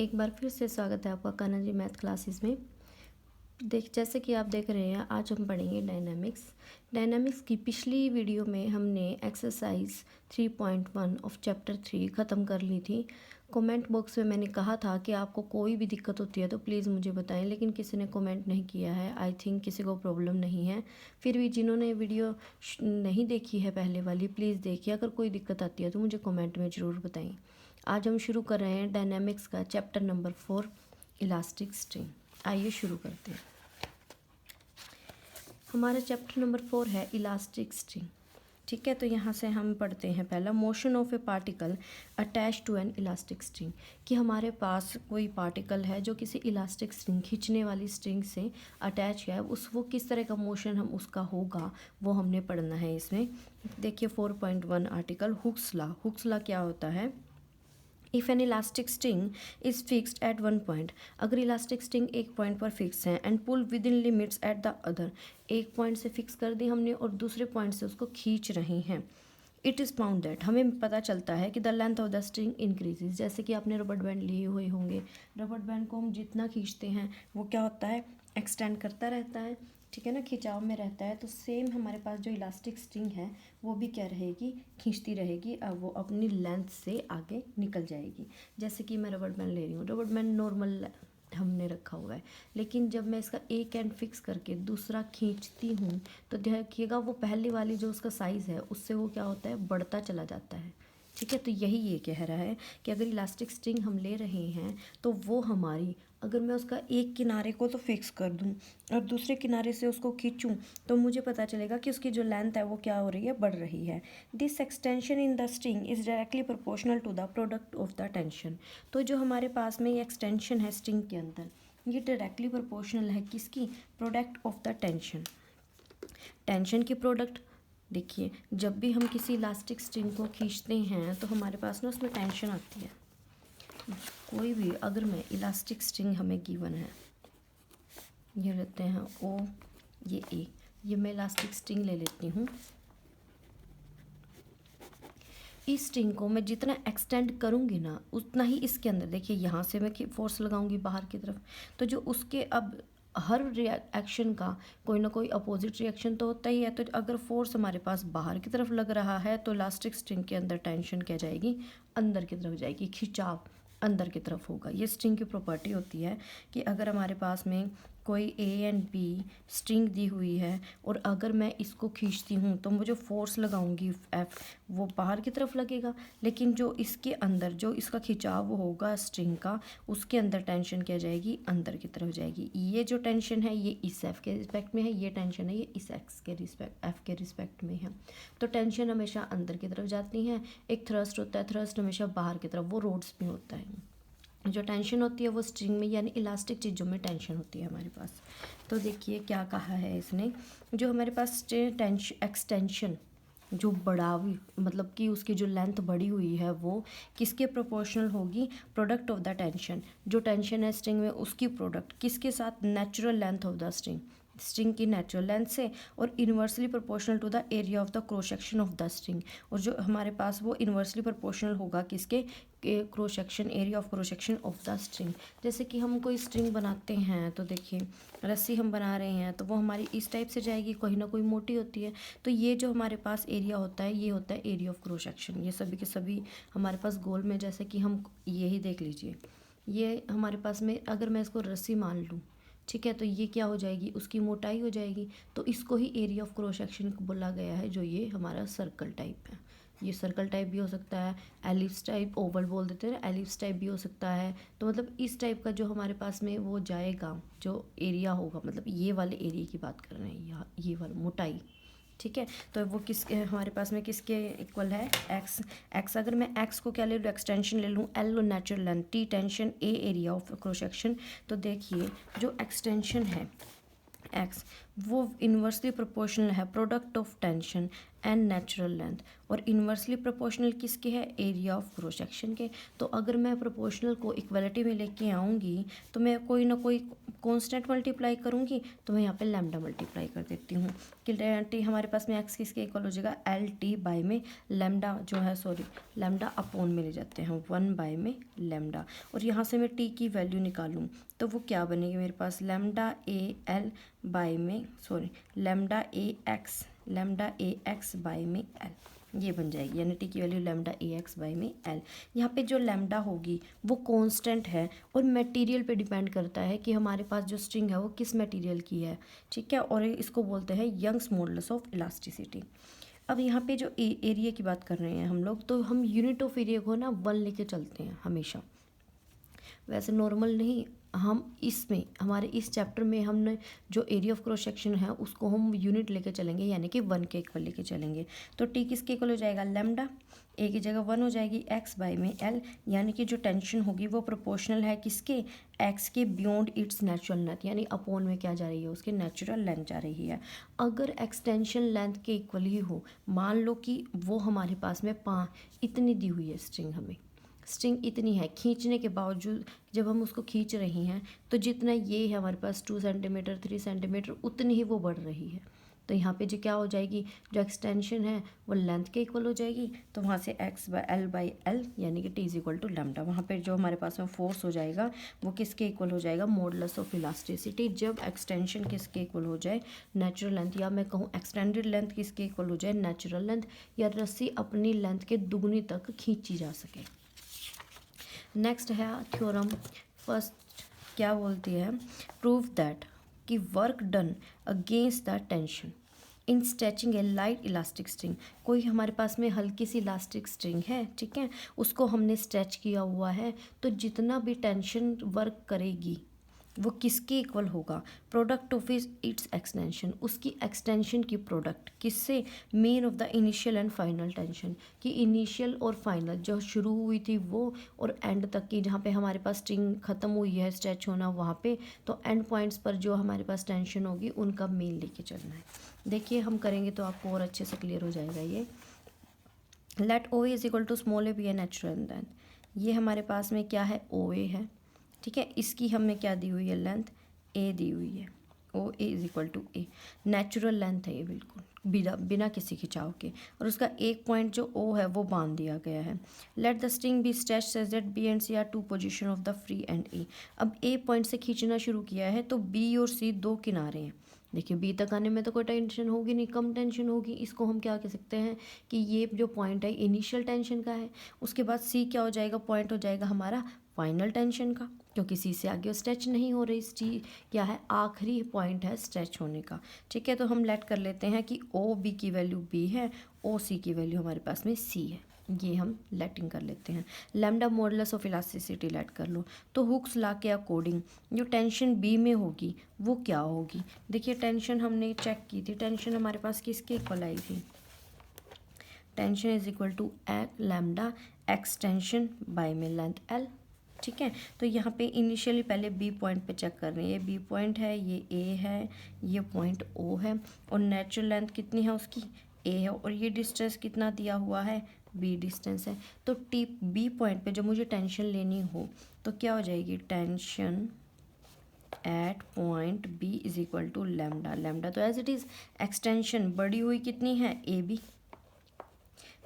एक बार फिर से स्वागत है आपका कान्हा जी मैथ क्लासेस में। जैसे कि आप देख रहे हैं, आज हम पढ़ेंगे डायनामिक्स की पिछली वीडियो में हमने एक्सरसाइज 3.1 ऑफ चैप्टर 3 ख़त्म कर ली थी। कमेंट बॉक्स में मैंने कहा था कि आपको कोई भी दिक्कत होती है तो प्लीज़ मुझे बताएं, लेकिन किसी ने कमेंट नहीं किया है। आई थिंक किसी को प्रॉब्लम नहीं है। फिर भी जिन्होंने वीडियो नहीं देखी है पहले वाली, प्लीज़ देखिए। अगर कोई दिक्कत आती है तो मुझे कमेंट में ज़रूर बताएं। आज हम शुरू कर रहे हैं डायनामिक्स का चैप्टर नंबर 4, इलास्टिक स्ट्रिंग। आइए शुरू करते हैं। हमारा चैप्टर नंबर 4 है इलास्टिक स्ट्रिंग। ठीक है, तो यहाँ से हम पढ़ते हैं पहला, motion of a particle attach to an elastic string. कि हमारे पास कोई पार्टिकल है जो किसी इलास्टिक स्ट्रिंग, खींचने वाली स्ट्रिंग से अटैच है, वो किस तरह का मोशन हम उसका होगा वो हमने पढ़ना है इसमें। देखिए 4.1 आर्टिकल हुक्स लॉ क्या होता है। If an elastic string is fixed at one point, अगर इलास्टिक स्ट्रिंग एक पॉइंट पर फिक्स है, and pull within limits at the other, एक पॉइंट से फिक्स कर दी हमने और दूसरे पॉइंट से उसको खींच रहे हैं, इट इज़ फाउंड दैट, हमें पता चलता है कि the length of the string increases. जैसे कि आपने रबड़ बैंड लिए हुए होंगे, रबड़ बैंड को हम जितना खींचते हैं वो क्या होता है, एक्सटेंड करता रहता है। ठीक है ना, खिंचाव में रहता है। तो सेम हमारे पास जो इलास्टिक स्ट्रिंग है वो भी क्या रहेगी, खींचती रहेगी। अब वो अपनी लेंथ से आगे निकल जाएगी। जैसे कि मैं रबड़ बैंड ले रही हूँ, रबड़ बैंड नॉर्मल हमने रखा हुआ है, लेकिन जब मैं इसका एक एंड फिक्स करके दूसरा खींचती हूँ तो देखिएगा वो पहले वाली जो उसका साइज़ है उससे वो क्या होता है, बढ़ता चला जाता है। ठीक है, तो यही ये कह रहा है कि अगर इलास्टिक स्ट्रिंग हम ले रहे हैं तो वो हमारी, अगर मैं उसका एक किनारे को तो फिक्स कर दूं और दूसरे किनारे से उसको खींचूं तो मुझे पता चलेगा कि उसकी जो लेंथ है वो क्या हो रही है, बढ़ रही है। This extension in the string is directly proportional to the product of the tension. तो जो हमारे पास में ये एक्सटेंशन है स्ट्रिंग के अंदर, ये डायरेक्टली प्रोपोर्शनल है किसकी, product of the tension. Tension की प्रोडक्ट। देखिए जब भी हम किसी इलास्टिक स्ट्रिंग को खींचते हैं तो हमारे पास ना उसमें टेंशन आती है। कोई भी, अगर मैं इलास्टिक स्ट्रिंग हमें गिवन है, ये लेते हैं ओ, ये ए, ये मैं इलास्टिक स्ट्रिंग ले लेती हूँ। इस स्ट्रिंग को मैं जितना एक्सटेंड करूँगी ना उतना ही इसके अंदर, देखिए यहाँ से मैं फोर्स लगाऊंगी बाहर की तरफ, तो जो उसके अब हर रिएक्शन का कोई ना कोई अपोजिट रिएक्शन तो होता ही है। तो अगर फोर्स हमारे पास बाहर की तरफ लग रहा है तो इलास्टिक स्ट्रिंग के अंदर टेंशन क्या जाएगी, अंदर की तरफ जाएगी, खिंचाव अंदर की तरफ होगा। ये स्ट्रिंग की प्रॉपर्टी होती है कि अगर हमारे पास में कोई ए एंड बी स्ट्रिंग दी हुई है और अगर मैं इसको खींचती हूँ तो मुझे फोर्स लगाऊंगी एफ, वो बाहर की तरफ लगेगा, लेकिन जो इसके अंदर जो इसका खिंचाव होगा स्ट्रिंग का, उसके अंदर टेंशन क्या जाएगी, अंदर की तरफ जाएगी। ये जो टेंशन है ये इस एफ के रिस्पेक्ट में है, ये टेंशन है ये इस एक्स के रिस्पेक्ट, एफ के रिस्पेक्ट में है। तो टेंशन हमेशा अंदर की तरफ जाती है। एक थ्रस्ट होता है, थ्रस्ट हमेशा बाहर की तरफ, वो रोड्स में होता है। जो टेंशन होती है वो स्ट्रिंग में यानी इलास्टिक चीज़ों में टेंशन होती है हमारे पास। तो देखिए क्या कहा है इसने, जो हमारे पास टेंशन एक्सटेंशन जो बढ़ावी, मतलब कि उसकी जो लेंथ बढ़ी हुई है वो किसके प्रोपोर्शनल होगी, प्रोडक्ट ऑफ द टेंशन। जो टेंशन है स्ट्रिंग में उसकी प्रोडक्ट किसके साथ, natural length of the string, string की नेचुरल लेंथ से, और inversely proportional to the area of the cross section of the string. और जो हमारे पास वो इन्वर्सली प्रोपोर्शनल होगा किसके, cross section, area of cross section of the string. जैसे कि हम कोई स्ट्रिंग बनाते हैं तो देखिए रस्सी हम बना रहे हैं तो वो हमारी इस टाइप से जाएगी, कोई ना कोई मोटी होती है। तो ये जो हमारे पास एरिया होता है ये होता है एरिया ऑफ क्रॉस सेक्शन। ये सभी के सभी हमारे पास गोल में, जैसे कि हम यही देख लीजिए, ये हमारे पास में अगर मैं इसको रस्सी मान लूँ, ठीक है, तो ये क्या हो जाएगी, उसकी मोटाई हो जाएगी। तो इसको ही एरिया ऑफ क्रॉस सेक्शन बोला गया है, जो ये हमारा सर्कल टाइप है। ये सर्कल टाइप भी हो सकता है, एलिप्स टाइप, ओवल बोल देते हैं, एलिप्स टाइप भी हो सकता है। तो मतलब इस टाइप का जो हमारे पास में वो जाएगा, जो एरिया होगा, मतलब ये वाले एरिया की बात कर रहे हैं, यहाँ ये वाला मोटाई। ठीक है, तो वो किसके हमारे पास में किसके इक्वल है, एक्स। एक्स अगर मैं एक्स को क्या ले लूँ, एक्सटेंशन ले लूँ, L low natural length, T tension, A area of cross section. तो देखिए जो एक्सटेंशन है एक्स वो इन्वर्सली प्रोपोर्शनल है product of tension and natural length. और इन्वर्सली प्रोपोर्शनल किसके है, एरिया ऑफ क्रॉस सेक्शन के। तो अगर मैं प्रोपोर्शनल को इक्वलिटी में लेके आऊँगी तो मैं कोई ना कोई कांस्टेंट मल्टीप्लाई करूँगी, तो मैं यहाँ पे लैम्डा मल्टीप्लाई कर देती हूँ कि टी हमारे पास में एक्स किसके इक्वल हो जाएगा, एल टी बाई में लैम्डा जो है, सॉरी लैम्डा अपॉन में ले जाते हैं 1 बाई में लैम्डा। और यहाँ से मैं टी की वैल्यू निकालूँ तो वो क्या बनेगी मेरे पास, लैम्डा ए एल बाई में, sorry lambda A x by में एल, ये बन जाएगी। यानी टी की value lambda A x by में एल। यहाँ पे जो लैम्डा होगी वो कांस्टेंट है और मटेरियल पे डिपेंड करता है कि हमारे पास जो स्ट्रिंग है वो किस मटेरियल की है, ठीक है। और इसको बोलते हैं यंग्स मॉडुलस ऑफ इलास्टिसिटी। अब यहाँ पे जो एरिया की बात कर रहे हैं हम लोग, तो हम यूनिट ऑफ एरिया को ना 1 लेके चलते हैं हमेशा, वैसे नॉर्मल नहीं। हम इसमें हमारे इस चैप्टर में हमने जो एरिया ऑफ क्रॉस सेक्शन है उसको हम यूनिट लेके चलेंगे, यानी कि 1 के इक्वल लेके चलेंगे। तो टी किसके इक्वल हो जाएगा, लैम्डा, ए की जगह 1 हो जाएगी एक्स बाई में एल, यानी कि जो टेंशन होगी वो प्रोपोर्शनल है किसके, एक्स के बियॉन्ड इट्स नेचुरल लेंथ, यानी अपॉन में क्या जा रही है, उसके नेचुरल लेंथ जा रही है। अगर एक्सटेंशन लेंथ के इक्वल ही हो, मान लो कि वो हमारे पास में इतनी दी हुई है स्ट्रिंग, हमें स्ट्रिंग इतनी है, खींचने के बावजूद जब हम उसको खींच रही हैं तो जितना ये है हमारे पास 2 सेंटीमीटर 3 सेंटीमीटर उतनी ही वो बढ़ रही है। तो यहाँ पे जो क्या हो जाएगी, जो एक्सटेंशन है वो लेंथ के इक्वल हो जाएगी। तो वहाँ से एक्स बाई एल यानी कि T is equal to lambda. वहाँ पे जो हमारे पास में फोर्स हो जाएगा वो किसके इक्वल हो जाएगा, मॉडुलस ऑफ इलास्टिसिटी। जब एक्सटेंशन किसके इक्वल हो जाए, नेचुरल लेंथ, या मैं कहूँ एक्सटेंडेड लेंथ किसके इक्वल हो जाए, नेचुरल लेंथ, या रस्सी अपनी लेंथ के दुगनी तक खींची जा सके। नेक्स्ट है थ्योरम फर्स्ट, क्या बोलती है, प्रूव दैट कि work done against the tension in stretching A light elastic string. कोई हमारे पास में हल्की सी इलास्टिक स्ट्रिंग है, ठीक है, उसको हमने स्ट्रेच किया हुआ है, तो जितना भी टेंशन वर्क करेगी वो किसके इक्वल होगा, प्रोडक्ट ऑफ इट्स एक्सटेंशन, उसकी एक्सटेंशन की प्रोडक्ट किससे, mean of the initial and final tension, कि इनिशियल और फाइनल जो शुरू हुई थी वो और एंड तक की, जहाँ पे हमारे पास स्ट्रिंग ख़त्म हुई है स्ट्रेच होना वहाँ पे, तो एंड पॉइंट्स पर जो हमारे पास टेंशन होगी उनका मीन लेके चलना है। देखिए हम करेंगे तो आपको और अच्छे से क्लियर हो जाएगा ये। Let O is equal to small A B A natural length, ये हमारे पास में क्या है, ओ ए है, ठीक है, इसकी हमें क्या दी हुई है, लेंथ ए दी हुई है, O A is equal to a, natural length है ये बिल्कुल बिना किसी खिंचाव के, और उसका एक पॉइंट जो ओ है वो बांध दिया गया है। Let the string be stretched such that B and C are two position of the free end A. अब ए पॉइंट से खींचना शुरू किया है तो बी और सी दो किनारे हैं, देखिए बी तक आने में तो कोई टेंशन होगी नहीं, कम टेंशन होगी, इसको हम क्या कह सकते हैं कि ये जो पॉइंट है इनिशियल टेंशन का है। उसके बाद सी क्या हो जाएगा, पॉइंट हो जाएगा हमारा फाइनल टेंशन का, क्योंकि सी से आगे स्ट्रेच नहीं हो रही, सी क्या है, आखिरी पॉइंट है स्ट्रेच होने का, ठीक है। तो हम लेट कर लेते हैं कि ओ बी की वैल्यू बी है, ओ सी की वैल्यू हमारे पास में सी है, ये हम लेटिंग कर लेते हैं। Lambda modulus of elasticity let कर लो, तो हुक्स लॉ के अकॉर्डिंग जो टेंशन बी में होगी वो क्या होगी, देखिए टेंशन हमने चेक की थी, टेंशन हमारे पास किसके इक्वल आई थी, tension is equal to lambda extension by में लेंथ एल, ठीक है। तो यहाँ पे इनिशियली पहले बी पॉइंट पे चेक कर रहे हैं, ये बी पॉइंट है, ये ए है, ये पॉइंट ओ है, और नेचुरल लेंथ कितनी है उसकी, ए है, और ये डिस्टेंस कितना दिया हुआ है, बी डिस्टेंस है। तो टी बी पॉइंट पे जब मुझे टेंशन लेनी हो तो क्या हो जाएगी, tension at point B is equal to lambda, lambda तो एज इट इज़ एक्सटेंशन बढ़ी हुई कितनी है, ए बी,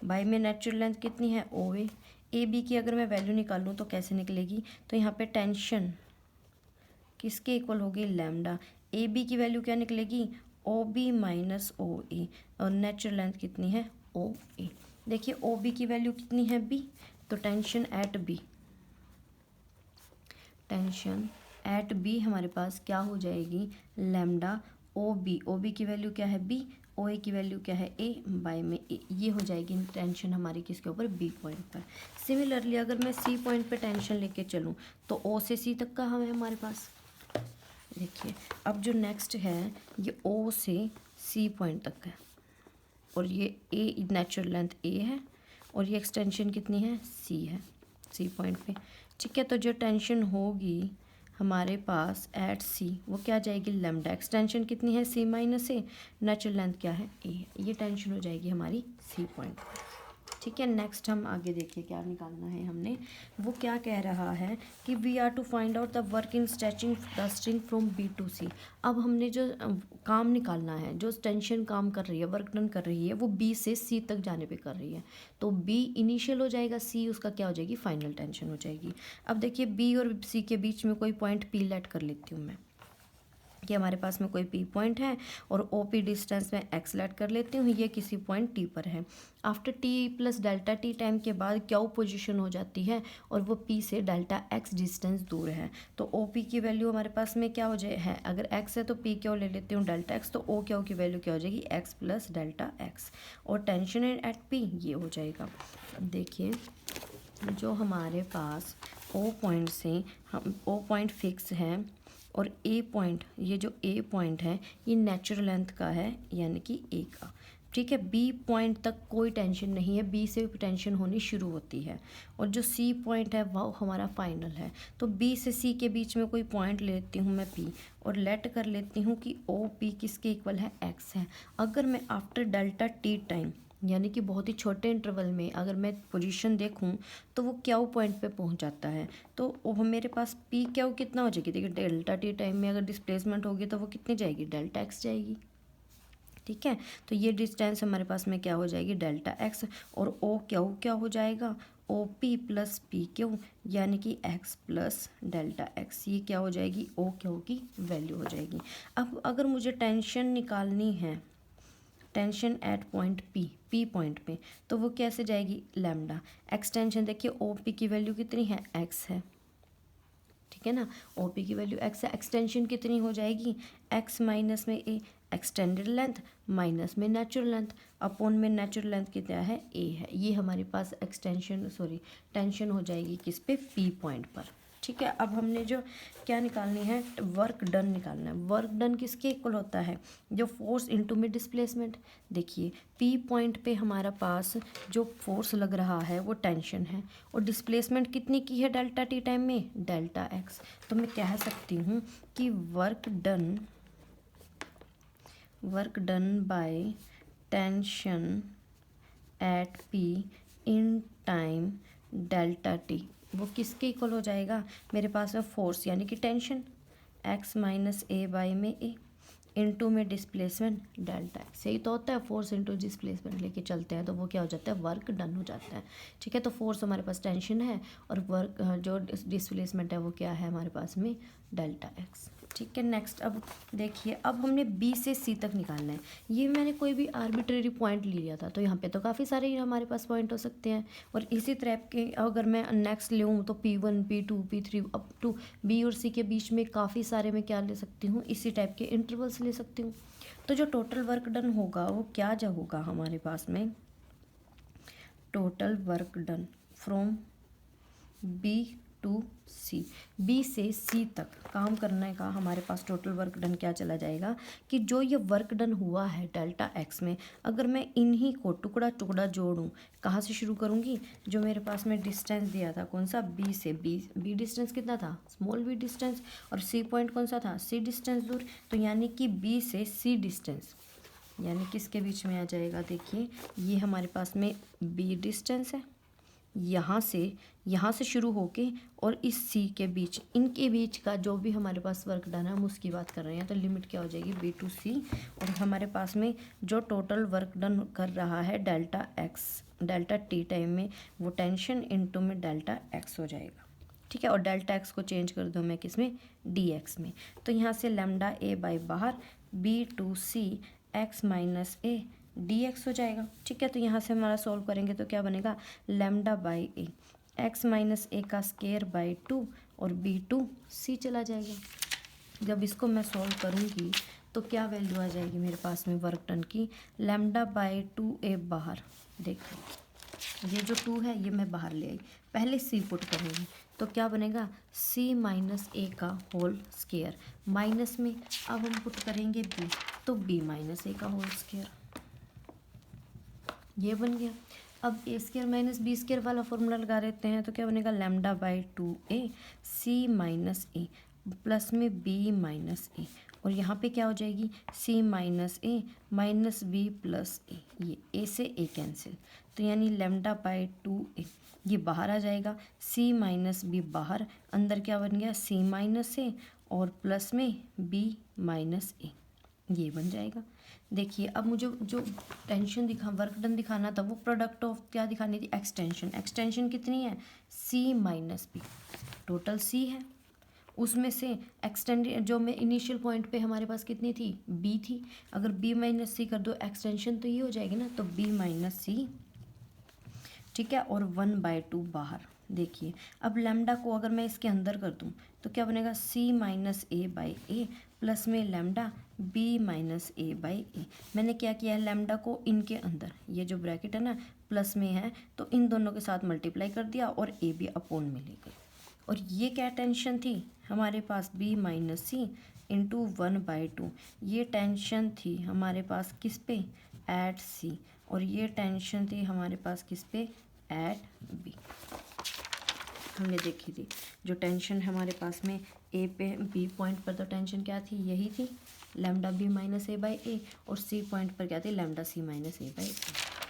बाई में नेचुरल लेंथ कितनी है, ओ ए बी की अगर मैं वैल्यू निकालूँ तो कैसे निकलेगी, तो यहाँ पे टेंशन किसके इक्वल होगी, लैम्डा, ए बी की वैल्यू क्या निकलेगी, ओ बी माइनस ओ ए, और नेचुरल लेंथ कितनी है, ओ ए। देखिए ओ बी की वैल्यू कितनी है, बी, तो tension at B, tension at B हमारे पास क्या हो जाएगी, लैम्डा ओ बी की वैल्यू क्या है, बी, ओ ए की वैल्यू क्या है, ए बाय में ए, ये हो जाएगी टेंशन हमारी किसके ऊपर, बी पॉइंट पर। सिमिलरली अगर मैं सी पॉइंट पे टेंशन लेके चलूँ तो ओ से सी तक का हमें हमारे पास, देखिए अब जो नेक्स्ट है ये ओ से सी पॉइंट तक है, और ये ए नेचुरल लेंथ ए है, और ये एक्सटेंशन कितनी है, सी है, सी पॉइंट पे, ठीक है। तो जो टेंशन होगी हमारे पास एट सी वो क्या जाएगी लैम्डा, एक्सटेंशन कितनी है सी माइनस ए, नेचुरल लेंथ क्या है ए है, ये टेंशन हो जाएगी हमारी सी पॉइंट पर। ठीक है, नेक्स्ट हम आगे देखिए क्या निकालना है हमने। वो क्या कह रहा है कि we are to find out the work in stretching the string from B to C. अब हमने जो काम निकालना है, जो टेंशन काम कर रही है, वर्क डन कर रही है, वो बी से सी तक जाने पे कर रही है। तो बी इनिशियल हो जाएगा, सी उसका क्या हो जाएगी फाइनल टेंशन हो जाएगी। अब देखिए बी और सी के बीच में कोई पॉइंट पी लेट कर लेती हूँ मैं, कि हमारे पास में कोई पी पॉइंट है और ओ पी डिस्टेंस में एक्स लेट कर लेती हूँ, ये किसी पॉइंट टी पर है। After T plus delta T time के बाद क्यू पोजीशन हो जाती है और वो पी से डेल्टा एक्स डिस्टेंस दूर है। तो ओ पी की वैल्यू हमारे पास में क्या हो जाए है, अगर एक्स है तो पी क्यू ले लेती हूँ डेल्टा एक्स, तो ओ क्यू की वैल्यू क्या हो जाएगी एक्स प्लस डेल्टा एक्स, और टेंशन एट पी ये हो जाएगा। अब देखिए जो हमारे पास ओ पॉइंट से हम ओ पॉइंट फिक्स है और ए पॉइंट, ये जो ए पॉइंट है ये नेचुरल लेंथ का है यानी कि ए का। ठीक है, बी पॉइंट तक कोई टेंशन नहीं है, बी से टेंशन होनी शुरू होती है, और जो सी पॉइंट है वो हमारा फाइनल है। तो बी से सी के बीच में कोई पॉइंट लेती हूँ मैं पी, और लेट कर लेती हूँ कि ओ पी किसके इक्वल है एक्स है। अगर मैं आफ्टर डेल्टा टी टाइम यानी कि बहुत ही छोटे इंटरवल में अगर मैं पोजीशन देखूं तो वो क्यू पॉइंट पे पहुंच जाता है, तो वो मेरे पास पी क्यू कितना हो जाएगी, देखिए डेल्टा टी टाइम में अगर डिस्प्लेसमेंट होगी तो वो कितनी जाएगी डेल्टा एक्स जाएगी। ठीक है, तो ये डिस्टेंस हमारे पास में क्या हो जाएगी डेल्टा एक्स, और ओ क्यू क्या हो जाएगा O P plus P Q यानी कि एक्स प्लस डेल्टा एक्स, ये क्या हो जाएगी ओ क्यू की वैल्यू हो जाएगी। अब अगर मुझे टेंशन निकालनी है, tension at point P point पे, तो वो कैसे जाएगी लैम्डा, एक्सटेंशन देखिए ओ पी की वैल्यू कितनी है एक्स है, ठीक है ना, ओ पी की वैल्यू एक्स है, एक्सटेंशन कितनी हो जाएगी एक्स माइनस में ए, एक्सटेंडेड लेंथ माइनस में नेचुरल लेंथ, अपॉन में नेचुरल लेंथ कितना है ए है, ये हमारे पास एक्सटेंशन टेंशन हो जाएगी किस पे पी पॉइंट पर। ठीक है, अब हमने जो क्या निकालनी है वर्क डन निकालना है। वर्क डन किसके इक्वल होता है, जो फोर्स इनटू में डिस्प्लेसमेंट। देखिए पी पॉइंट पे हमारा पास जो फोर्स लग रहा है वो टेंशन है, और डिस्प्लेसमेंट कितनी की है डेल्टा टी टाइम में डेल्टा एक्स। तो मैं कह सकती हूँ कि work done by tension eight P in time delta T वो किसके इक्वल हो जाएगा, मेरे पास में फोर्स यानी कि tension x minus a by में ए इनटू में डिस्प्लेसमेंट डेल्टा एक्स, यही तो होता है फोर्स इनटू डिस्प्लेसमेंट लेके चलते हैं तो वो क्या हो जाता है वर्क डन हो जाता है। ठीक है, तो फोर्स हमारे पास टेंशन है और वर्क जो डिस्प्लेसमेंट है वो क्या है हमारे पास में डेल्टा एक्स। ठीक है, नेक्स्ट अब देखिए अब हमने बी से सी तक निकालना है। ये मैंने कोई भी आर्बिट्रेरी पॉइंट ले लिया था, तो यहाँ पे तो काफ़ी सारे ही हमारे पास पॉइंट हो सकते हैं, और इसी तरह के अगर मैं नेक्स्ट लूँ तो P1 P2 P3 up to be और सी के बीच में काफ़ी सारे मैं क्या ले सकती हूँ इसी टाइप के इंटरवल्स ले सकती हूँ। तो जो टोटल वर्क डन होगा वो क्या जो होगा हमारे पास में total work done from B to C, B से सी तक काम करने का हमारे पास टोटल वर्क डन क्या चला जाएगा कि जो ये वर्क डन हुआ है डेल्टा एक्स में, अगर मैं इन्हीं को टुकड़ा टुकड़ा जोड़ूं, कहाँ से शुरू करूँगी, जो मेरे पास में डिस्टेंस दिया था कौन सा बी से, बी डिस्टेंस कितना था स्मॉल बी डिस्टेंस, और सी पॉइंट कौन सा था सी डिस्टेंस दूर, तो यानी कि बी से सी डिस्टेंस यानी किसके बीच में आ जाएगा, देखिए ये हमारे पास में बी डिस्टेंस है, यहाँ से शुरू होके और इस सी के बीच, इनके बीच का जो भी हमारे पास वर्क डन है हम उसकी बात कर रहे हैं, तो लिमिट क्या हो जाएगी बी टू सी, और हमारे पास में जो टोटल वर्क डन कर रहा है delta x delta T time में वो टेंशन इनटू में डेल्टा एक्स हो जाएगा। ठीक है, और डेल्टा एक्स को चेंज कर दूँ मैं किस में डी एक्स में, तो यहाँ से लैम्डा ए बाई बाहर B to C X minus A D X हो जाएगा। ठीक है, तो यहाँ से हमारा सॉल्व करेंगे तो क्या बनेगा lambda by a x minus a का स्केयर बाई 2 और बी टू सी चला जाएगा। जब इसको मैं सॉल्व करूँगी तो क्या वैल्यू आ जाएगी मेरे पास में वर्क डन की लैम्डा बाई 2a बाहर, देखो ये जो 2 है ये मैं बाहर ले आई, पहले सी पुट करूँगी तो क्या बनेगा सी माइनस ए का होल स्केयर माइनस में, अब हम पुट करेंगे बी तो बी माइनस ए का होल स्केयर, ये बन गया। अब A square minus B square वाला फॉर्मूला लगा देते हैं तो क्या बनेगा lambda by 2a C minus A, plus में बी माइनस ए, और यहाँ पे क्या हो जाएगी C minus A minus B plus A, ये ए से ए कैंसिल, तो यानी लेमडा बाई 2a ये बाहर आ जाएगा, सी माइनस बी बाहर, अंदर क्या बन गया सी माइनस ए और प्लस में बी माइनस ए, ये बन जाएगा। देखिए अब मुझे जो टेंशन वर्क डन दिखाना था वो प्रोडक्ट ऑफ क्या दिखानी थी, एक्सटेंशन। एक्सटेंशन कितनी है सी माइनस बी, टोटल सी है, उसमें से एक्सटेंड जो में इनिशियल पॉइंट पे हमारे पास कितनी थी बी थी, अगर बी माइनस सी कर दो एक्सटेंशन तो ये हो जाएगी ना, तो बी माइनस सी, ठीक है, और 1/2 बाहर। देखिए अब लैम्डा को अगर मैं इसके अंदर कर दूं तो क्या बनेगा C minus a by a plus में lambda B minus a by a. मैंने क्या किया है लैम्डा को इनके अंदर, ये जो ब्रैकेट है ना प्लस में है तो इन दोनों के साथ मल्टीप्लाई कर दिया और ए भी अपोन में ले गई। और ये क्या टेंशन थी हमारे पास बी माइनस सी इंटू 1/2, ये टेंशन थी हमारे पास किस पे एट सी, और ये टेंशन थी हमारे पास किस पे एट बी। हमने देखी थी जो टेंशन हमारे पास में ए पे बी पॉइंट पर तो टेंशन क्या थी यही थी lambda B minus a by a, और सी पॉइंट पर क्या थी lambda C minus a by a.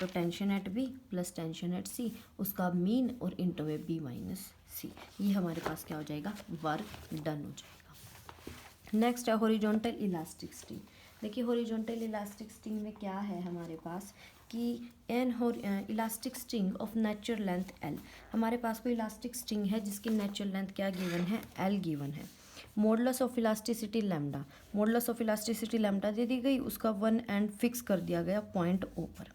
तो tension at B plus tension at C, उसका मीन और इंटू में बी माइनस सी, ये हमारे पास क्या हो जाएगा वर्क डन हो जाएगा। नेक्स्ट है हॉरिजॉन्टल इलास्टिक स्ट्रिंग। देखिए हॉरिजॉन्टल इलास्टिक स्ट्रिंग में क्या है हमारे पास कि an elastic string of natural length L, हमारे पास कोई इलास्टिक स्ट्रिंग है जिसकी नेचुरल लेंथ क्या गिवन है एल गिवन है। Modulus of elasticity lambda, modulus of elasticity lambda दे दी गई, उसका वन एंड फिक्स कर दिया गया पॉइंट ओ पर।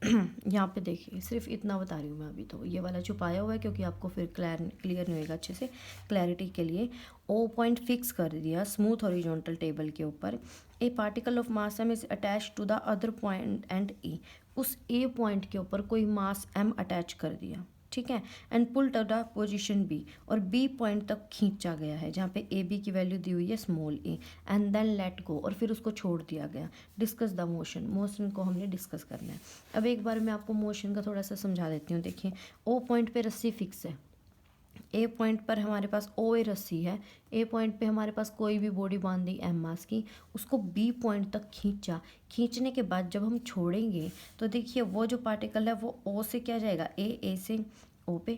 यहाँ पे देखिए सिर्फ इतना बता रही हूँ मैं अभी, तो ये वाला छुपाया हुआ है क्योंकि आपको फिर क्लियर नहीं होएगा अच्छे से, क्लैरिटी के लिए। ओ पॉइंट फिक्स कर दिया स्मूथ हॉरिजॉन्टल टेबल के ऊपर। A particle of mass M is attach to the other point end A, उस ए पॉइंट के ऊपर कोई मास एम अटैच कर दिया, ठीक है, and pull to the position B, और बी पॉइंट तक खींचा गया है जहाँ पे ए बी की वैल्यू दी हुई है small A, and then let go, और फिर उसको छोड़ दिया गया। डिस्कस द मोशन, मोशन को हमने डिस्कस करना है। अब एक बार मैं आपको मोशन का थोड़ा सा समझा देती हूँ। देखिए ओ पॉइंट पे रस्सी फिक्स है, ए पॉइंट पर हमारे पास ओ ए रस्सी है, ए पॉइंट पे हमारे पास कोई भी बॉडी बांध दी एम मास की, उसको बी पॉइंट तक खींचा, खींचने के बाद जब हम छोड़ेंगे तो देखिए वो जो पार्टिकल है वो ओ से क्या जाएगा ए से ओ पे,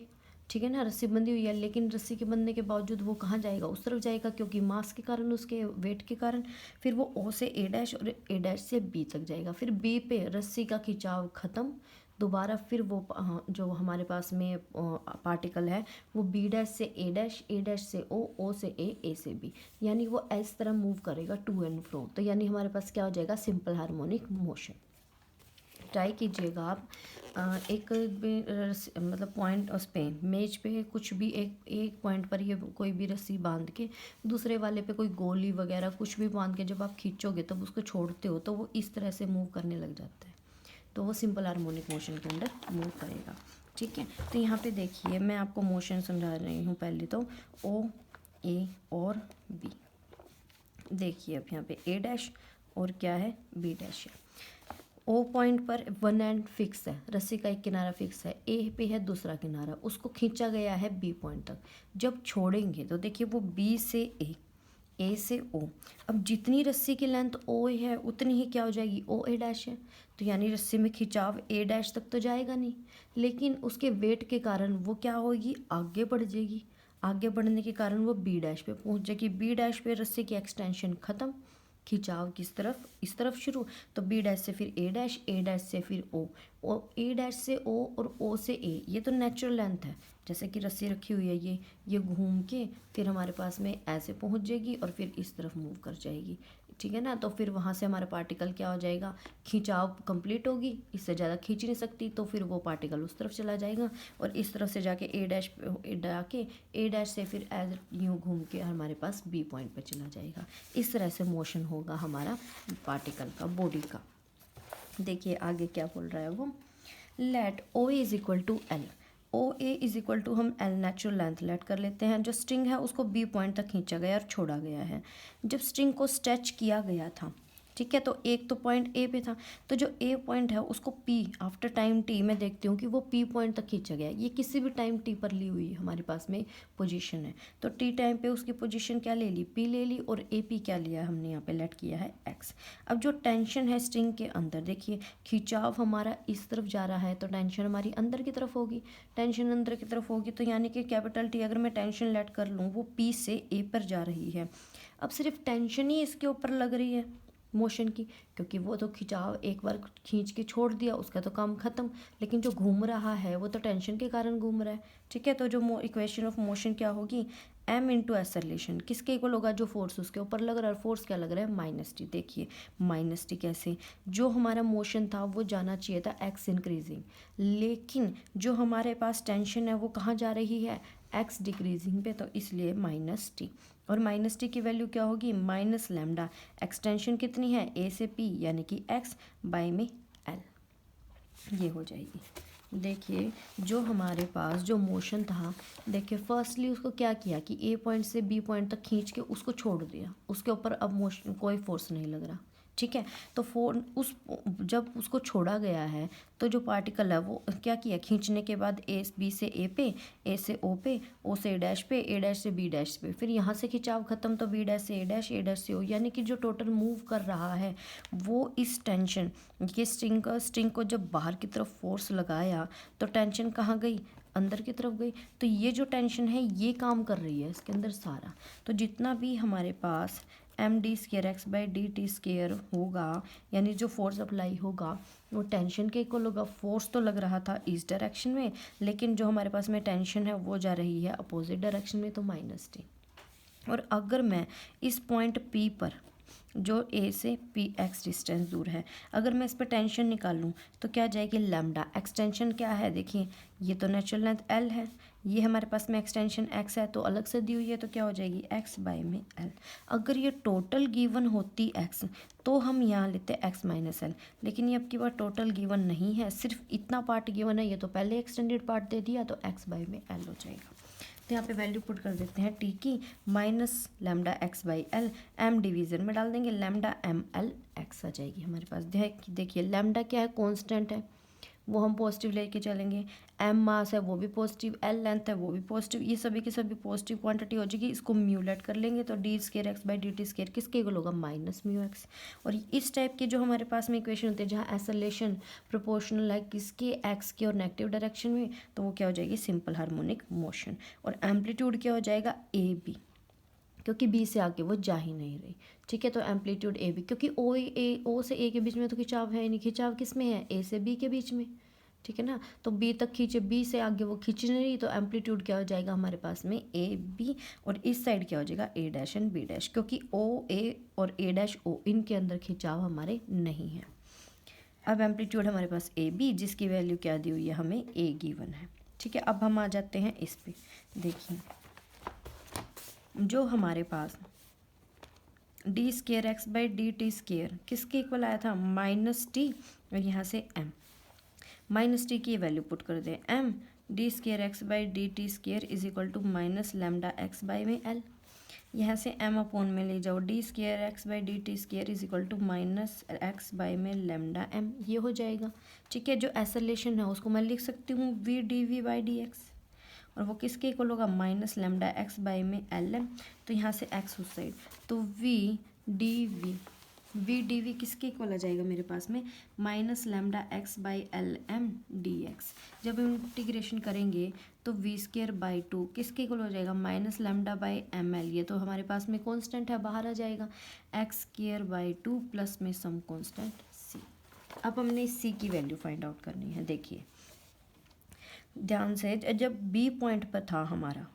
ठीक है ना, रस्सी बंधी हुई है, लेकिन रस्सी के बंधने के बावजूद वो कहाँ जाएगा उस तरफ जाएगा क्योंकि मास के कारण उसके वेट के कारण, फिर वो ओ से ए डैश और ए डैश से बी तक जाएगा, फिर बी पे रस्सी का खिंचाव ख़त्म, दोबारा फिर वो जो हमारे पास में पार्टिकल है वो बी डैश से ए डैश से ओ से ए से बी, यानी वो इस तरह मूव करेगा टू एंड फ्रो। तो यानी हमारे पास क्या हो जाएगा सिंपल हार्मोनिक मोशन। ट्राई कीजिएगा आप एक मतलब पॉइंट उस पे मेज पे कुछ भी एक पॉइंट पर ये कोई भी रस्सी बांध के दूसरे वाले पे कोई गोली वगैरह कुछ भी बांध के जब आप खींचोगे तब उसको छोड़ते हो तो वो इस तरह से मूव करने लग जाता है, तो वो सिंपल हार्मोनिक मोशन के अंदर मूव करेगा, ठीक है। तो यहाँ पे देखिए मैं आपको मोशन समझा रही हूँ। पहले तो ओ ए और बी, देखिए अब यहाँ पे ए डैश और क्या है बी डैश है। ओ पॉइंट पर वन एंड फिक्स है, रस्सी का एक किनारा फिक्स है, ए पे है दूसरा किनारा, उसको खींचा गया है बी पॉइंट तक। जब छोड़ेंगे तो देखिए वो बी से ए से ओ, अब जितनी रस्सी की लेंथ ओ है उतनी ही क्या हो जाएगी ओ ए डैश है, तो यानी रस्सी में खिंचाव ए डैश तक तो जाएगा नहीं, लेकिन उसके वेट के कारण वो क्या होगी आगे बढ़ जाएगी, आगे बढ़ने के कारण वो बी डैश पे पहुंच जाएगी, बी डैश पे रस्सी की एक्सटेंशन ख़त्म, खिंचाव किस तरफ इस तरफ शुरू, तो बी डैश से फिर ए डैश से फिर ओ ए डैश से ओ और ओ से ए, ये तो नेचुरल लेंथ है, जैसे कि रस्सी रखी हुई है ये घूम के फिर हमारे पास में ऐसे पहुंच जाएगी और फिर इस तरफ मूव कर जाएगी, ठीक है ना। तो फिर वहाँ से हमारा पार्टिकल क्या हो जाएगा खिंचाव कंप्लीट होगी, इससे ज़्यादा खींच नहीं सकती, तो फिर वो पार्टिकल उस तरफ चला जाएगा और इस तरफ से जाके ए डैश से फिर एज यूँ घूम के हमारे पास बी पॉइंट पे चला जाएगा। इस तरह से मोशन होगा हमारा पार्टिकल का बॉडी का। देखिए आगे क्या बोल रहा है वो, let O is equal to L, O A is equal to हम एल नेचुरल लेंथ लेट कर लेते हैं। जो स्ट्रिंग है उसको बी पॉइंट तक खींचा गया और छोड़ा गया है। जब स्ट्रिंग को स्ट्रेच किया गया था ठीक है। तो एक तो पॉइंट ए पे था, तो जो ए पॉइंट है उसको पी आफ्टर टाइम टी मैं देखती हूँ कि वो पी पॉइंट तक खींचा गया। ये किसी भी टाइम टी पर ली हुई हमारे पास में पोजीशन है। तो टी टाइम पे उसकी पोजीशन क्या ले ली, पी ले ली, और ए पी क्या लिया हमने यहाँ पे लेट किया है एक्स। अब जो टेंशन है स्ट्रिंग के अंदर, देखिए खिंचाव हमारा इस तरफ जा रहा है तो टेंशन हमारी अंदर की तरफ होगी, टेंशन अंदर की तरफ होगी, तो यानी कि कैपिटल टी अगर मैं टेंशन लेट कर लूँ वो पी से ए पर जा रही है। अब सिर्फ टेंशन ही इसके ऊपर लग रही है मोशन की, क्योंकि वो तो खिंचाव एक बार खींच के छोड़ दिया उसका तो काम खत्म, लेकिन जो घूम रहा है वो तो टेंशन के कारण घूम रहा है। ठीक है। तो जो इक्वेशन ऑफ मोशन क्या होगी, m इंटू एक्सेलरेशन किसके इक्वल होगा, जो फोर्स उसके ऊपर लग रहा है, फोर्स क्या लग रहा है माइनस टी। देखिए माइनस टी कैसे, जो हमारा मोशन था वो जाना चाहिए था x इंक्रीजिंग, लेकिन जो हमारे पास टेंशन है वो कहाँ जा रही है, x डिक्रीजिंग पे, तो इसलिए माइनस टी। और माइनस टी की वैल्यू क्या होगी, माइनस लैम्डा, एक्सटेंशन कितनी है ए से पी यानी कि x बाई में l, ये हो जाएगी। देखिए जो हमारे पास जो मोशन था, देखिए फर्स्टली उसको क्या किया कि ए पॉइंट से बी पॉइंट तक खींच के उसको छोड़ दिया, उसके ऊपर अब मोशन कोई फोर्स नहीं लग रहा। ठीक है। तो जब उसको छोड़ा गया है तो जो पार्टिकल है वो क्या किया, खींचने के बाद ए बी से ए पे, ए से ओ पे, ओ से ए डैश पे, ए डैश से बी डैश पे, फिर यहाँ से खिंचाव खत्म तो बी डैश से ए डैश, ए डैश से ओ, यानी कि जो टोटल मूव कर रहा है वो इस टेंशन ये स्ट्रिंग को जब बाहर की तरफ फोर्स लगाया तो टेंशन कहाँ गई, अंदर की तरफ गई। तो ये जो टेंशन है ये काम कर रही है इसके अंदर सारा। तो जितना भी हमारे पास M D square X by D T square होगा, यानी जो फोर्स अप्लाई होगा वो टेंशन के इक्वल होगा। फोर्स तो लग रहा था इस डायरेक्शन में, लेकिन जो हमारे पास में टेंशन है वो जा रही है अपोजिट डायरेक्शन में, तो माइनस टी। और अगर मैं इस पॉइंट पी पर जो ए से पी एक्स डिस्टेंस दूर है, अगर मैं इस पर टेंशन निकालूं तो क्या जाएगी, लैम्डा। एक्सटेंशन क्या है, देखिए ये तो नेचुरल लेंथ एल है, ये हमारे पास में एक्सटेंशन एक्स है तो अलग से दी हुई है, तो क्या हो जाएगी एक्स बाई में एल। अगर ये टोटल गिवन होती एक्स तो हम यहाँ लेते एक्स माइनस एल, लेकिन ये अब की बार टोटल गिवन नहीं है, सिर्फ इतना पार्ट गिवन है, ये तो पहले एक्सटेंडेड पार्ट दे दिया, तो एक्स बाई में एल हो जाएगा। तो यहाँ पे वैल्यू पुट कर देते हैं टी की, minus lambda X by L, M division में डाल देंगे, लैम्डा एम एल एक्स आ जाएगी हमारे पास। देखिए लैम्डा क्या है, कांस्टेंट है, वो हम पॉजिटिव लेके चलेंगे, एम मास है वो भी पॉजिटिव, एल लेंथ है वो भी पॉजिटिव, ये सभी की सभी पॉजिटिव क्वांटिटी हो जाएगी। इसको म्यूलेट कर लेंगे तो D square X by D T square किसके इक्वल होगा, माइनस म्यू एक्स। और इस टाइप के जो हमारे पास में इक्वेशन होते हैं जहाँ एक्सेलरेशन प्रोपोर्शनल है किसके, एक्स के और नेगेटिव डायरेक्शन में, तो वो क्या हो जाएगी, सिंपल हार्मोनिक मोशन। और एम्पलीट्यूड क्या हो जाएगा, ए बी, क्योंकि बी से आगे वो जा ही नहीं रही। ठीक है। तो एम्पलीट्यूड ए बी, क्योंकि ओ से ए के बीच में तो खिंचाव है नहीं, खिंचाव किस में है, ए से बी के बीच में। ठीक है ना। तो बी तक खींचे, बी से आगे वो खींच नहीं रही, तो एम्पलीट्यूड क्या हो जाएगा हमारे पास में ए बी, और इस साइड क्या हो जाएगा ए डैश एंड बी डैश, क्योंकि ओ ए और ए डैश ओ इनके अंदर खिंचाव हमारे नहीं है। अब एम्पलीट्यूड हमारे पास ए बी, जिसकी वैल्यू क्या दी हुई है हमें, ए गिवन है। ठीक है। अब हम आ जाते हैं इस पे, देखिए जो हमारे पास D square X by D T square किसके इक्वल आया था, माइनस टी, और यहाँ से एम, माइनस टी की वैल्यू पुट कर दें, M D square X by D T square is equal to minus lambda X by में एल, यहाँ से एम अपॉन में ले जाओ, D square X by D T square is equal to minus X by में lambda M, ये हो जाएगा। ठीक है। जो एक्सेलरेशन है उसको मैं लिख सकती हूँ V D V by D X, और वो किसके इक्वल होगा, माइनस लैम्डा एक्स बाई में एल एम, तो यहाँ से एक्स उस साइड, तो वी डी वी किसके इक्वल आ जाएगा मेरे पास में, minus lambda X by L M D X. जब हम इंटीग्रेशन करेंगे तो वी स्केयर बाई टू किसके इक्वल हो जाएगा, minus lambda by M L, ये तो हमारे पास में कॉन्स्टेंट है बाहर आ जाएगा, x square by two plus में सम कॉन्स्टेंट सी। अब हमने सी की वैल्यू फाइंड आउट करनी है। देखिए ध्यान से, जब बी पॉइंट पर था हमारा,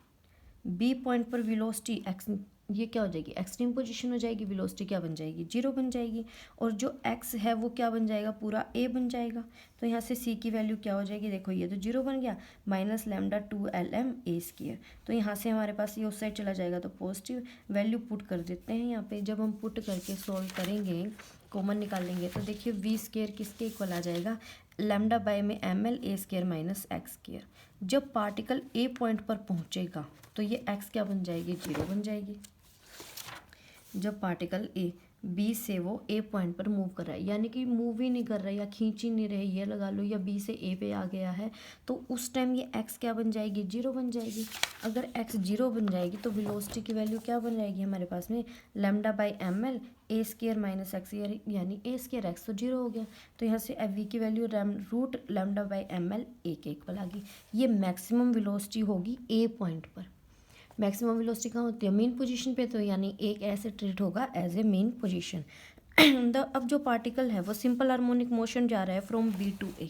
बी पॉइंट पर वेलोसिटी एक्स, ये क्या हो जाएगी, एक्सट्रीम पोजीशन हो जाएगी, वेलोसिटी क्या बन जाएगी, जीरो बन जाएगी, और जो एक्स है वो क्या बन जाएगा, पूरा ए बन जाएगा। तो यहाँ से सी की वैल्यू क्या हो जाएगी, देखो ये तो जीरो बन गया, minus lambda two L M A square, तो यहाँ से हमारे पास ये उस साइड चला जाएगा तो पॉजिटिव वैल्यू पुट कर देते हैं यहाँ पे। जब हम पुट करके सॉल्व करेंगे, कॉमन निकालेंगे, तो देखिए वी स्केयर किसके इक्वल आ जाएगा, लैम्डा बाई में M L A square minus X square. जब पार्टिकल ए पॉइंट पर पहुंचेगा तो ये एक्स क्या बन जाएगी, जीरो बन जाएगी। जब पार्टिकल ए बी से वो ए पॉइंट पर मूव कर रहा है, यानी कि मूव ही नहीं कर रहा है या खींच ही नहीं रहे, ये लगा लो, या बी से ए पे आ गया है, तो उस टाइम ये एक्स क्या बन जाएगी, जीरो बन जाएगी। अगर एक्स जीरो बन जाएगी तो वेलोसिटी की वैल्यू क्या बन जाएगी हमारे पास में, lambda by M L A square minus X, यानी ए स्केयर एक्स तो जीरो हो गया। तो यहाँ से एफ वी की value root lambda by M L A के इक्वल आ गई। ये मैक्सिमम वेलोसिटी होगी ए पॉइंट पर। मैक्सिमम वेलोसिटी कहाँ होती है, मेन पोजीशन पे, तो यानी एक ऐसे ट्रीट होगा एज ए मेन पोजीशन। अब जो पार्टिकल है वो सिंपल हार्मोनिक मोशन जा रहा है from B to A,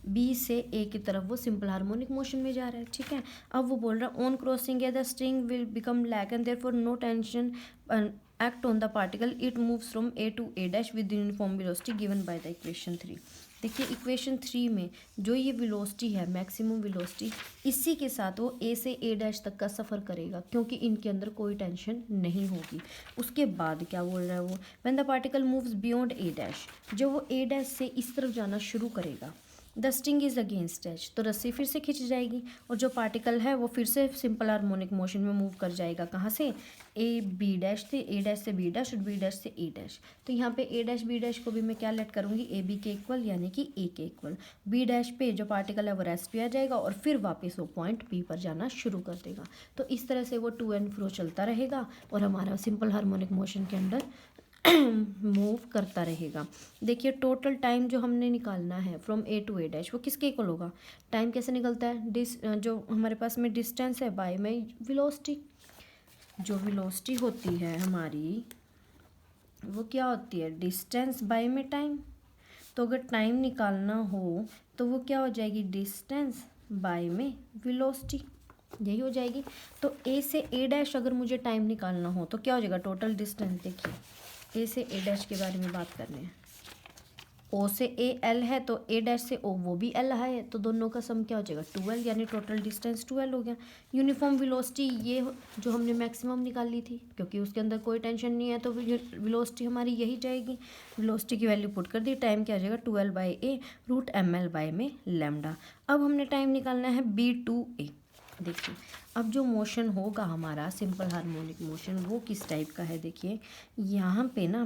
B से ए की तरफ वो सिंपल हार्मोनिक मोशन में जा रहा है, ठीक है। अब वो बोल रहा है on crossing the string will become slack and therefore no tension act on the particle, it moves from A to A dash with uniform velocity given by the equation 3। देखिए इक्वेशन 3 में जो ये वेलोसिटी है maximum velocity, इसी के साथ वो ए से ए डैश तक का सफ़र करेगा, क्योंकि इनके अंदर कोई टेंशन नहीं होगी। उसके बाद क्या बोल रहा है वो, when the particle moves beyond A dash, जब वो ए डैश से इस तरफ जाना शुरू करेगा, the string is against H, तो रस्सी फिर से खिंच जाएगी और जो पार्टिकल है वो फिर से सिंपल हार्मोनिक मोशन में मूव कर जाएगा। कहाँ से, ए बी डैश से, ए डैश से बी डैश और बी डैश से ए डैश। तो यहाँ पे ए डैश बी डैश को भी मैं क्या लेट करूँगी, ए बी के इक्वल, यानी कि ए के इक्वल। बी डैश पे जो पार्टिकल है वो रेस्ट पे आ जाएगा और फिर वापस वो पॉइंट पी पर जाना शुरू कर देगा। तो इस तरह से वो टू एंड फ्रो चलता रहेगा और हमारा सिंपल हार्मोनिक मोशन के अंदर मूव करता रहेगा। देखिए टोटल टाइम जो हमने निकालना है from A to A dash, वो किसके इक्वल होगा, टाइम कैसे निकलता है, जो हमारे पास में डिस्टेंस है बाय में वेलोसिटी। जो वेलोसिटी होती है हमारी वो क्या होती है, डिस्टेंस बाय में टाइम। तो अगर टाइम निकालना हो तो वो क्या हो जाएगी, डिस्टेंस बाय में वेलोसिटी, यही हो जाएगी। तो ए से ए डैश अगर मुझे टाइम निकालना हो तो क्या हो जाएगा, टोटल डिस्टेंस। देखिए ए से ए डैश के बारे में बात करने हैं, ओ से ए एल है तो ए डैश से ओ वो भी एल है, तो दोनों का सम क्या हो जाएगा 12, यानी टोटल डिस्टेंस 12 हो गया। यूनिफॉर्म वेलोसिटी ये जो हमने मैक्सिमम निकाली थी, क्योंकि उसके अंदर कोई टेंशन नहीं है तो वेलोसिटी हमारी यही जाएगी। वेलोसिटी की वैल्यू पुट कर दी, टाइम क्या आ जाएगा 12 by A root M L by में लैम्डा। अब हमने टाइम निकालना है बी टू ए। देखिए अब जो मोशन होगा हमारा सिंपल हार्मोनिक मोशन वो किस टाइप का है, देखिए यहाँ पे ना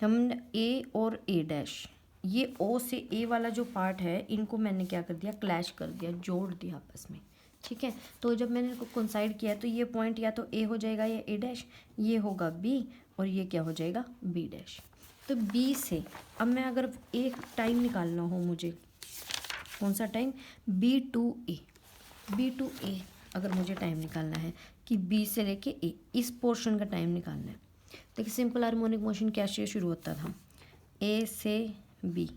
हम ए और ए डैश, ये ओ से ए वाला जो पार्ट है इनको मैंने क्या कर दिया, क्लैश कर दिया, जोड़ दिया आपस में, ठीक है। तो जब मैंने इनको कोइंसाइड किया तो ये पॉइंट या तो ए हो जाएगा या ए डैश, ये होगा बी और ये क्या हो जाएगा बी डैश। तो बी से अब मैं अगर एक टाइम निकालना हो मुझे, कौन सा time, B to A, B to A अगर मुझे टाइम निकालना है कि बी से लेके ए, इस पोर्शन का टाइम निकालना है। देखिए सिंपल हार्मोनिक मोशन कैसे शुरू होता था, ए से बी,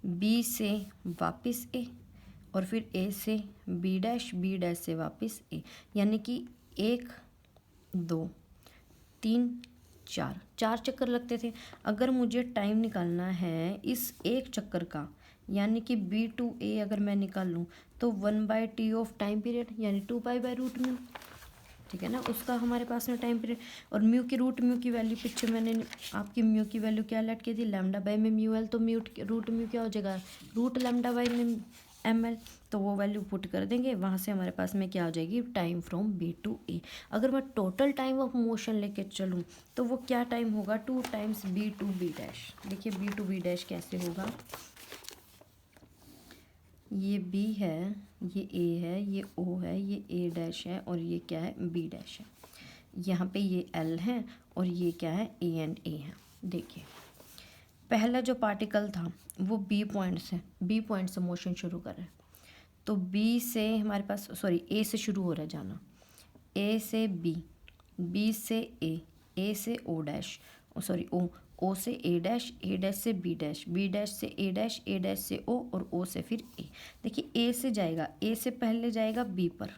बी से वापस ए और फिर ए से बी डैश, बी डैश से वापस ए, यानी कि 1 2 3 4 4 चक्कर लगते थे। अगर मुझे टाइम निकालना है इस एक चक्कर का, यानी कि बी टू ए अगर मैं निकाल लूँ तो 1/t ऑफ टाइम पीरियड यानी 2π/√μ, ठीक है ना, उसका हमारे पास में टाइम पीरियड। और म्यू की वैल्यू पीछे मैंने आपकी म्यू की वैल्यू क्या लेट की थी, लैम्डा बाई में म्यू एल, तो रूट म्यू क्या हो जाएगा, रूट लैम्डा बाई में एम एल, तो वो वैल्यू पुट कर देंगे, वहाँ से हमारे पास में क्या हो जाएगी, time from B to A. अगर मैं टोटल टाइम ऑफ मोशन लेके चलूँ तो वो क्या टाइम होगा, 2 times B to B dash. देखिए बी टू बी डैश कैसे होगा, ये B है, ये A है, ये O है, ये A डैश है और ये क्या है B डैश है। यहाँ पे ये L है और ये क्या है A एंड A है। देखिए पहला जो पार्टिकल था वो B पॉइंट से मोशन शुरू कर रहा है, तो B से हमारे पास A से शुरू हो रहा है जाना, A से B, B से A से O डैश, ओ से ए डैश, ए डैश से बी डैश, बी डैश से ए डैश, ए डैश से ओ और ओ से फिर ए। देखिए ए से जाएगा, ए से पहले जाएगा बी पर,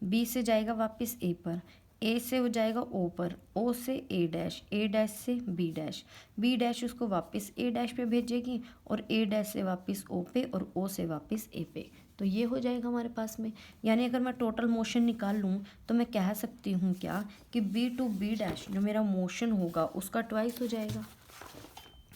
बी से जाएगा वापस ए पर, ए से वो जाएगा ओ पर, ओ से ए डैश से बी डैश, बी डैश उसको वापस ए डैश पे भेजेगी और ए डैश से वापस ओ पे और ओ से वापस ए पे। तो ये हो जाएगा हमारे पास में, यानी अगर मैं टोटल मोशन निकाल लूँ तो मैं कह सकती हूँ क्या कि बी टू बी डैश जो मेरा मोशन होगा उसका ट्वाइस हो जाएगा।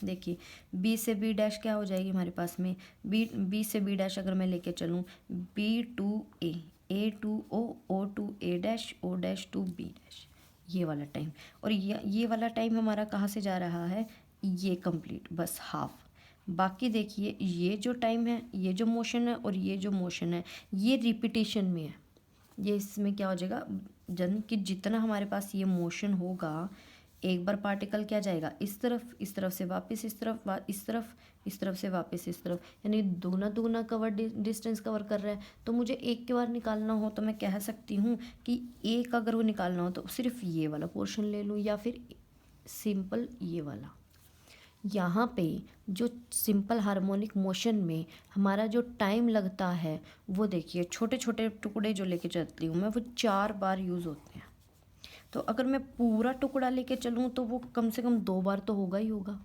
देखिए बी से बी डैश क्या हो जाएगी हमारे पास में, बी से बी डैश अगर मैं लेके चलूँ, B to A to O to A dash, O dash to B dash, ये वाला टाइम, और ये वाला टाइम हमारा कहाँ से जा रहा है, ये कंप्लीट, बस हाफ। बाकी देखिए ये जो टाइम है, ये जो मोशन है और ये जो मोशन है, ये रिपीटेशन में है। ये इसमें क्या हो जाएगा जन कि जितना हमारे पास ये मोशन होगा, एक बार पार्टिकल क्या जाएगा इस तरफ से वापस इस तरफ, इस तरफ से वापस इस तरफ, यानी दूना दूना डिस्टेंस कवर कर रहा है। तो मुझे एक के बार निकालना हो तो मैं कह सकती हूँ कि एक अगर वो निकालना हो तो सिर्फ ये वाला पोर्शन ले लूँ, या फिर सिंपल ये वाला। यहाँ पे जो सिंपल हार्मोनिक मोशन में हमारा जो टाइम लगता है वो देखिए, छोटे छोटे टुकड़े जो लेके चलती हूँ मैं, वो 4 बार यूज़ होते हैं। तो अगर मैं पूरा टुकड़ा लेके चलूँ तो वो कम से कम 2 बार तो होगा ही होगा,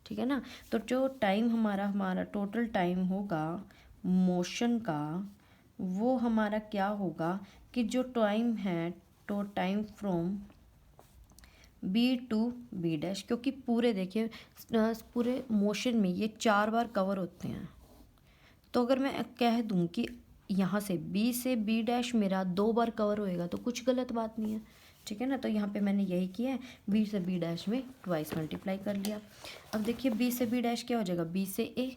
ठीक है ना। तो जो टाइम हमारा टोटल टाइम होगा मोशन का, वो हमारा क्या होगा कि जो टाइम है, तो time from B to B dash, क्योंकि पूरे देखिए पूरे मोशन में ये 4 बार कवर होते हैं। तो अगर मैं कह दूं कि यहाँ से बी डैश मेरा 2 बार कवर होएगा तो कुछ गलत बात नहीं है, ठीक है ना। तो यहाँ पे मैंने यही किया है, बी से बी डैश में ट्वाइस मल्टीप्लाई कर लिया। अब देखिए बी से बी डैश क्या हो जाएगा, बी से ए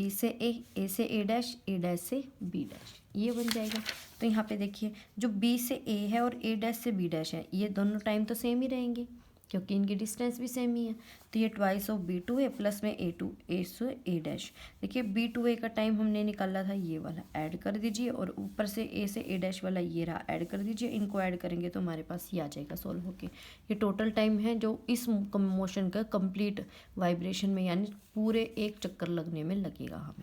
से ए डैश से बी डैश, ये बन जाएगा। तो यहाँ पे देखिए जो बी से ए है और ए डैश से बी डैश है, ये दोनों टाइम तो सेम ही रहेंगे क्योंकि इनकी डिस्टेंस भी सेम ही है। तो ये twice of B to A plus में ए से ए डैश। देखिए बी टू ए का टाइम हमने निकाला था ये वाला, ऐड कर दीजिए, और ऊपर से ए डैश वाला ये रहा, ऐड कर दीजिए। इनको ऐड करेंगे तो हमारे पास ये आ जाएगा सॉल्व होके। ये टोटल टाइम है जो इस मोशन का कंप्लीट वाइब्रेशन में, यानी पूरे एक चक्कर लगने में लगेगा हमें।